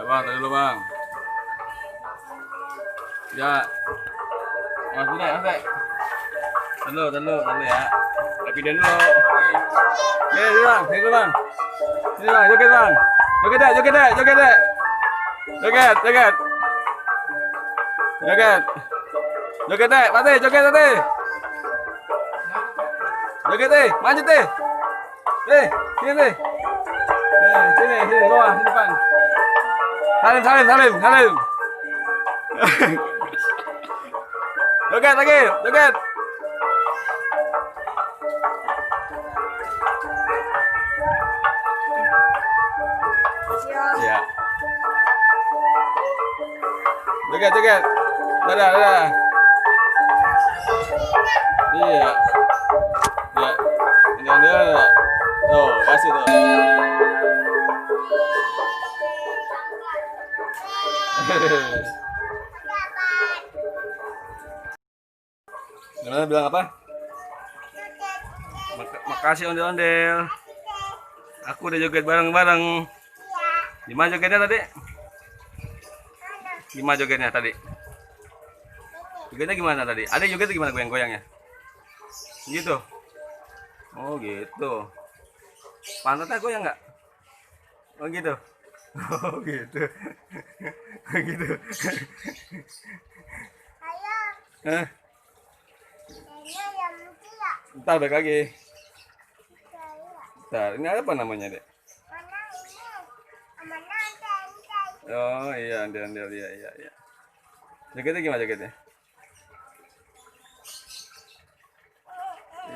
bang, tadi dulu bang. Ya, mas dulu ya, mas. Dulu ya. Tapi dia dulu. Sini bang, sini dulu bang. Sini bang, joget bang. Joget deh, joget deh, joget deh. Joget, joget. Joget. Joget deh, Pati, joget deh. Joget deh, lanjut deh. Sini deh. Sini, bawah, sini depan. Salim. Joget lagi, joget. Ya. Joget. Dadah. Iya. Ya. Dadah. Tuh, kasih tuh. Gimana bilang apa? Makasih ondel-ondel. Aku udah joget bareng-bareng. Gimana jogetnya tadi? Jogetnya gimana tadi? Ada jogetnya gimana goyang-goyangnya? Gitu. Oh gitu. Pantatnya goyang nggak? Oh gitu. Oh gitu. Gitu. Hah? Ntar balik lagi. Ntar, ini apa namanya dek? Oh iya, ondel-ondel, iya. Jogetnya gimana jogetnya?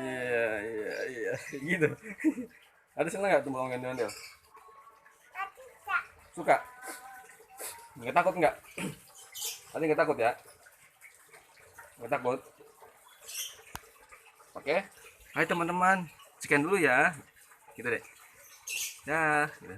Iya. Gitu. Ada seneng nggak tuh mau ondel-ondel? Suka? Nggak takut nggak? Tadi nggak takut ya? Nggak takut? Oke. Hai teman-teman, sekian dulu ya. Gitu deh. Dah. Gitu.